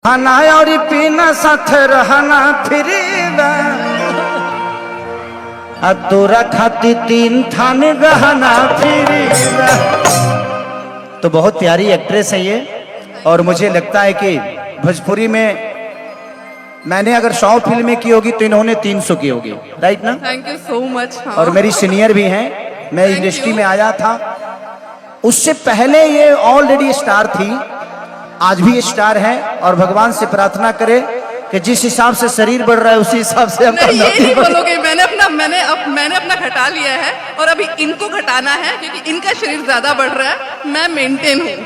खाना और पीना साथ रहना फिरेगा तोरा खाती 3 थान गहना फिरेगा। तो बहुत प्यारी एक्ट्रेस है ये, और मुझे लगता है कि भोजपुरी में मैंने अगर 100 फिल्में की होगी तो इन्होंने 300 की होगी, राइट ना? Thank you so much. और मेरी सीनियर भी हैं, मैं इंडस्ट्री में आया था उससे पहले, ये ऑलरेडी स्टार थी, आज भी स्टार है। और भगवान से प्रार्थना करें कि जिस हिसाब से शरीर बढ़ रहा है उसी हिसाब से हम नहीं, ये नहीं बोलोगे। मैंने अपना घटा लिया है और अभी इनको घटाना है क्योंकि इनका शरीर ज्यादा बढ़ रहा है। मैं मेंटेन हूँ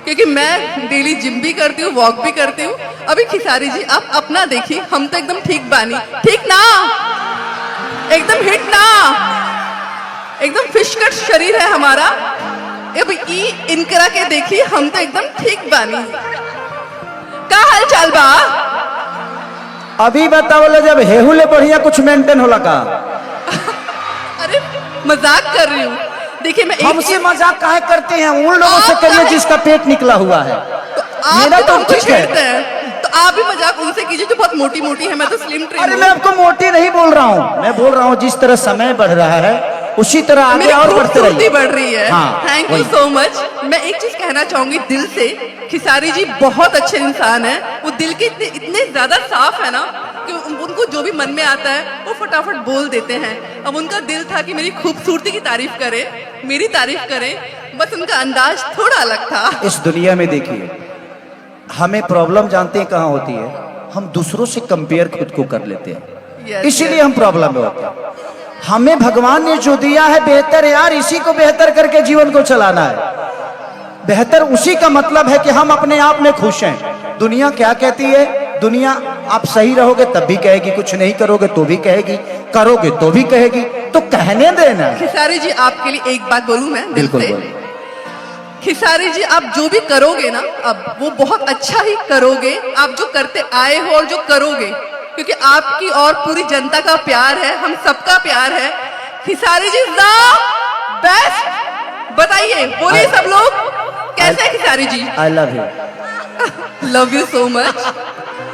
क्योंकि मैं डेली जिम भी करती हूँ, वॉक भी करती हूँ। अभी खिसारी जी आप अपना देखिए, हम तो एकदम ठीक बानी, ठीक ना? एकदम हिट ना, एकदम फिश कट शरीर है हमारा। अभी इनकरा के देखिए, हम तो एकदम ठीक बानी। का हाल चाल बा? अभी बताओ, जब हेहुले बढ़िया कुछ मेंटेन होला का? अरे मजाक कर रही हूँ। देखिए मैं हमसे मजाक काहे करते हैं? उन लोगों से करिए जिसका पेट निकला हुआ है। तो मेरा तो हमको ठीक है। छेड़ते हैं, तो आप भी मजाक उनसे कीजिए जो बहुत मोटी मोटी है। मैं तो स्लिम ट्रिम अरे मैं आपको मोटी नहीं बोल रहा हूँ, मैं बोल रहा हूँ जिस तरह समय बढ़ रहा है उसी तरह आगे और बढ़ते रहिए। बढ़ रही है। हाँ, थैंक यू सो मच। मैं एक चीज कहना चाहूंगी दिल से, खिसारी जी बहुत अच्छे इंसान है। वो दिल के इतने ज्यादा साफ है ना कि उनको जो भी मन में आता है वो फटाफट बोल देते हैं। अब उनका दिल था कि मेरी खूबसूरती की तारीफ करे, मेरी तारीफ करे, बस उनका अंदाज थोड़ा अलग था। इस दुनिया में देखिए, हमें प्रॉब्लम जानते हैं कहाँ होती है? हम दूसरों से कंपेयर खुद को कर लेते हैं, इसीलिए हम प्रॉब्लम में होते हैं। हमें भगवान ने जो दिया है बेहतर है यार, इसी को बेहतर करके जीवन को चलाना है। बेहतर उसी का मतलब है कि हम अपने आप में खुश हैं। दुनिया क्या कहती है? दुनिया आप सही रहोगे तब भी कहेगी, कुछ नहीं करोगे तो भी कहेगी, करोगे तो भी कहेगी, तो कहने देना। खिसारी जी आपके लिए एक बात बोलूं मैं दिल बिल्कुल से? बोलिए। खिसारी जी आप जो भी करोगे ना, अब वो बहुत अच्छा ही करोगे। आप जो करते आए हो और जो करोगे, क्योंकि आपकी और पूरी जनता का प्यार है, हम सबका प्यार है। Khesari ji the best. बताइए, बोलिए सब लोग, कैसे है Khesari ji? I love you. Love you so much.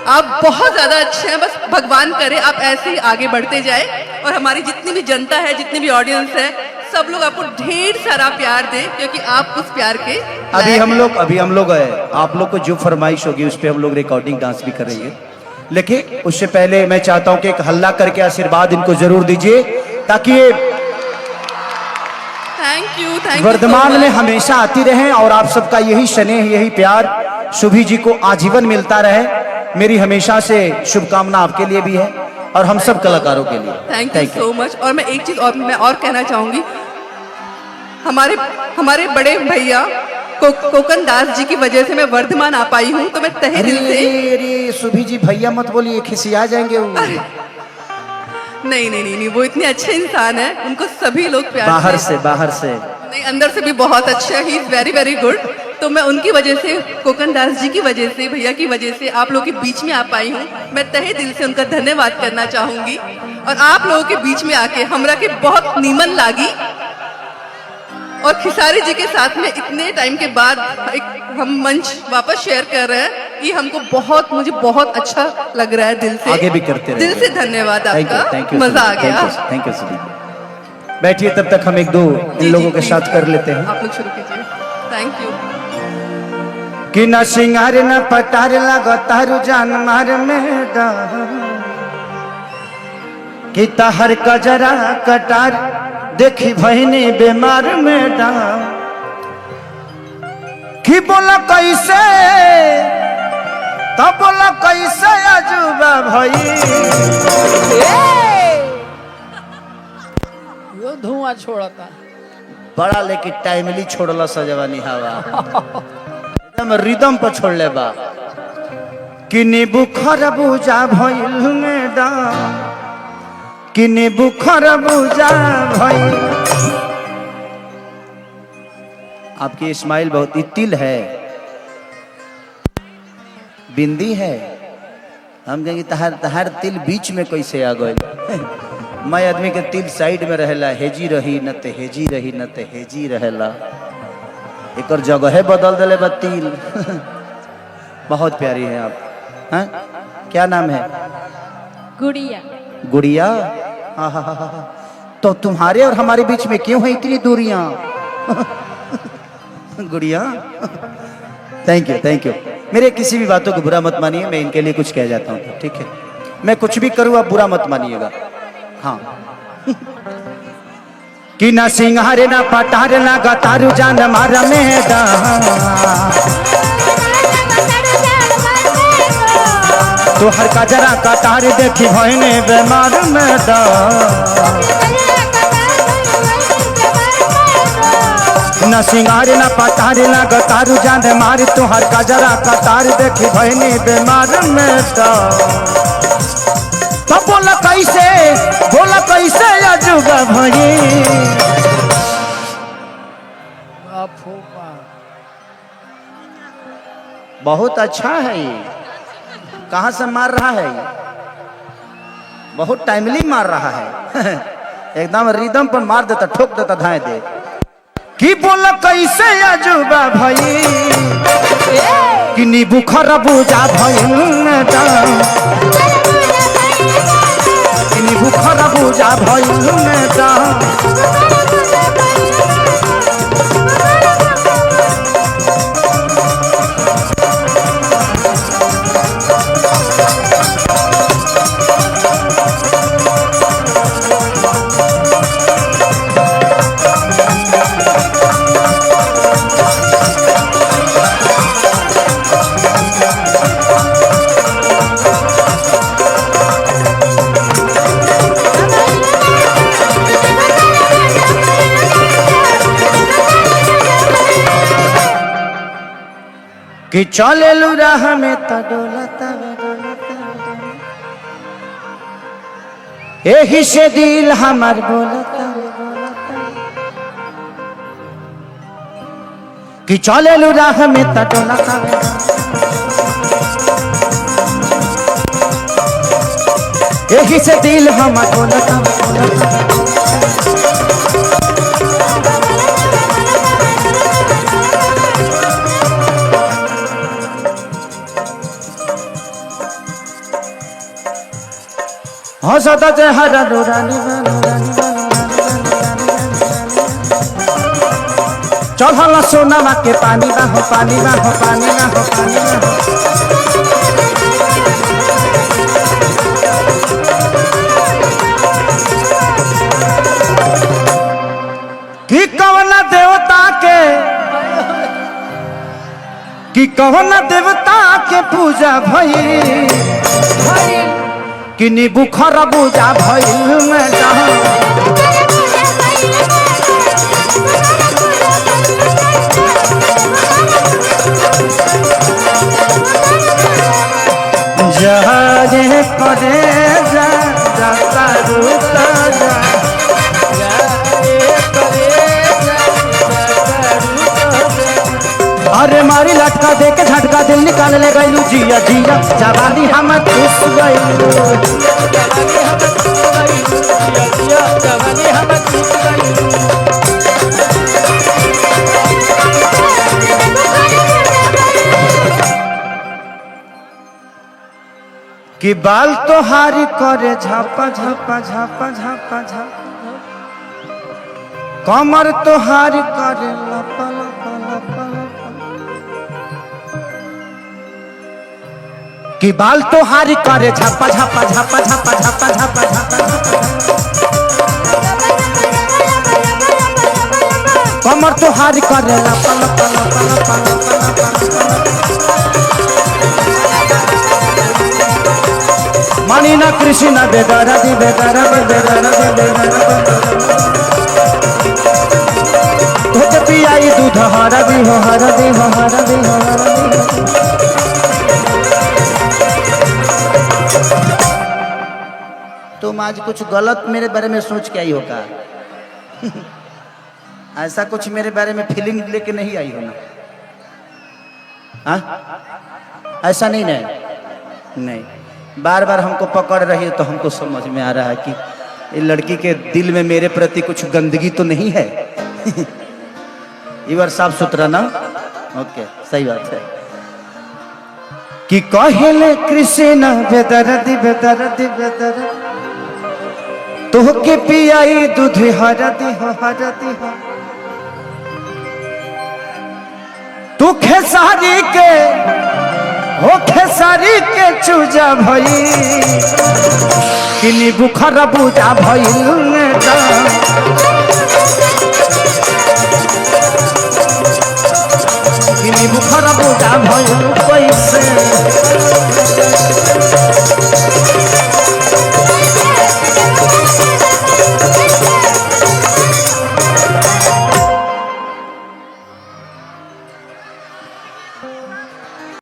आप बहुत ज्यादा अच्छे हैं, बस भगवान करे आप ऐसे ही आगे बढ़ते जाए और हमारी जितनी भी जनता है, जितनी भी ऑडियंस है, सब लोग आपको ढेर सारा प्यार दे, क्योंकि आप उस प्यार के अभी हम लोग आप लोग को जो फरमाइश होगी उस पर हम लोग रिकॉर्डिंग डांस भी करेंगे। लेकिन उससे पहले मैं चाहता हूं कि एक हल्ला करके आशीर्वाद इनको जरूर दीजिए, ताकि ये थैंक यू वर्धमान में हमेशा आती रहे और आप सबका यही स्नेह, यही प्यार शुभी जी को आजीवन मिलता रहे। मेरी हमेशा से शुभकामना आपके लिए भी है और हम सब कलाकारों के लिए। Thank you so much. और मैं एक चीज और कहना चाहूंगी, हमारे बड़े भैया कोकन दास जी की वजह से मैं वर्धमान आ पाई हूँ, तो मैं तहे दिल से। अरे सुभी जी भैया मत बोलिए, खिसिया जाएंगे वो। नहीं, वो इतने अच्छे इंसान है, उनको सभी लोग प्यार बाहर से नहीं, अंदर से भी बहुत अच्छा। He is very very good. तो मैं उनकी वजह से, कोकन दास जी की वजह से, भैया की वजह से आप लोगों के बीच में आ पाई हूँ। मैं तहे दिल से उनका धन्यवाद करना चाहूंगी। और आप लोगों के बीच में आके हमरा के बहुत नीमन लागी। और खिसारी जी के साथ में इतने टाइम के बाद एक हम मंच वापस शेयर कर रहे हैं, ये हमको मुझे बहुत अच्छा लग रहा है। दिल से आगे भी करते रहिए। दिल से धन्यवाद आपका। थैंक यू, मजा आ गया। Thank you सुभी। बैठिए, तब तक हम एक दो इन लोगों के साथ कर लेते हैं। आप लोग शुरू कीजिए। Thank you. कि न सिंगार न पटार लगतार जान मार मेडा, कि तहर कजरा कटार देखी भैनी बीमार मेडा, कि बोला कैसे तब बोला कैसे अजूबा भई यो धुआं छोड़ता बड़ा, लेकिन टाइमली छोड़ला सजवानी हवा एकदम रिदम पर छोड़ ले बा। कि नींबू खरबूजा भइल मेडा, कि नींबू खरबूजा भइल। आपकी स्माइल बहुत, तिल है, बिंदी है। हम कहेंगे तहार तिल बीच में कैसे आ गए? मैं आदमी के तिल साइड में रहेला, हेजी रही न ते हेजी रही न ते हेजी रहेला, एक जगह बदल दिले बा तिल। बहुत प्यारी है आप। हाँ? क्या नाम है? गुड़िया। गुड़िया। हाँ हाँ हाँ हाँ। तो तुम्हारे और हमारे बीच में क्यों है इतनी दूरियां? गुड़िया। Thank you thank you. मेरे किसी भी बातों को बुरा मत मानिए, मैं इनके लिए कुछ कह जाता हूँ, ठीक है? मैं कुछ भी करूँ आप बुरा मत मानिएगा। हाँ। कि ना सिंगारे ना पटार ना गतारू जान मारा मैदान, तो हर का जरा कतार देखी भइने बेमार मैदान। न सिंगार न पतार न गतारू जान मार, तो हर का जरा कतार देखी भइने बेमार मैदान। तो बोला कैसे अजुबा भई। बहुत अच्छा है ये। कहाँ से मार रहा है ये? बहुत टाइमली मार रहा है। एकदम रिदम पर मार देता, ठोक देता, धाए दे। कि बोला कैसे अजुबा भई, कि नींबू खरबूजा भई, कि नींबू खरबूजा भई। कि चले राह में डोलता यही से दिल हमार बोलता, कि चले राह में डोलता यही से दिल हमार बोलता। हाँ सदा चेहरा नूरानी चढ़ल सोनामा के पानी बा हो, पानी बा हो, पानी बा हो, पानी बा हो। कि कवना देवता के, कि कवना देवता के पूजा भई, कि नींबू खरबूजा भइल मैदान। जहाजे करे जा जाता रुता जा, अरे मारी लटका दे के झटका दिल निकाल ले गईलू। जिया जिया जवानी हम खुश गईलू, जवानी हम खुश गईलू। कि बाल तो हारी करे झापा झापा झापा झापा झापा, कमर तो हारी करे लपा लपा लपा लपा। कि बाल तो हारी करे झापा झापा झापा झापा झापा झापा झापा, कमर तो हारी करे लपा लपा लपा लपा लपा। मानी ना कृष्णा बेगारा दी बेगारा बेगारा बेगारा, तो पियाई दूध हरा दी हो, हरा दी हो, हरा दी हो, हरा दी हो। तुम आज कुछ गलत मेरे बारे में सोच के आई हो का? ऐसा कुछ मेरे बारे में फीलिंग लेके नहीं आई हो ना? हाँ? ऐसा नहीं ना? नहीं, बार बार हमको पकड़ रही है तो हमको समझ में आ रहा है कि ये लड़की के दिल में मेरे प्रति कुछ गंदगी तो नहीं है। ये बार साफ सुथरा ना? ओके, सही बात है। कि कहले कृष्ण बेदर्दी बेदर्दी बेदर्दी तोहके पियाई दूध हरदी हो हरदी हो तू खेसारी के हो खेसारी के चूजा भई किनी बुखार बुझा भइल